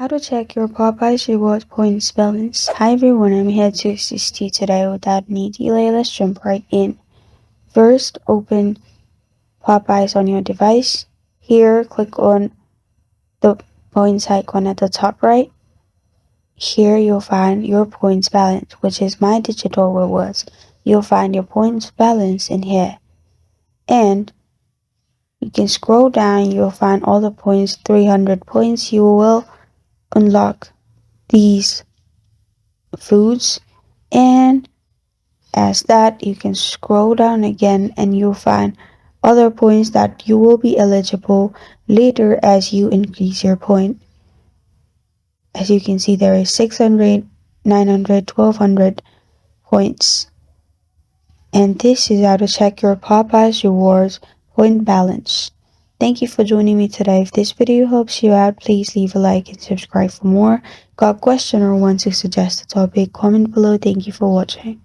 How to check your Popeyes reward points balance. Hi everyone, I'm here to assist you today. Without any delay, let's jump right in. First, open Popeyes on your device. Here, click on the points icon at the top right. Here you'll find your points balance, which is my digital rewards. You'll find your points balance in here. And you can scroll down, you'll find all the points, 300 points. You will unlock these foods, and as that you can scroll down again and you'll find other points that you will be eligible later as you increase your point. As you can see, there is 600, 900, 1200 points, and this is how to check your Popeyes rewards point balance. Thank you for joining me today. If this video helps you out, please leave a like and subscribe for more. Got a question or want to suggest a topic? Comment below. Thank you for watching.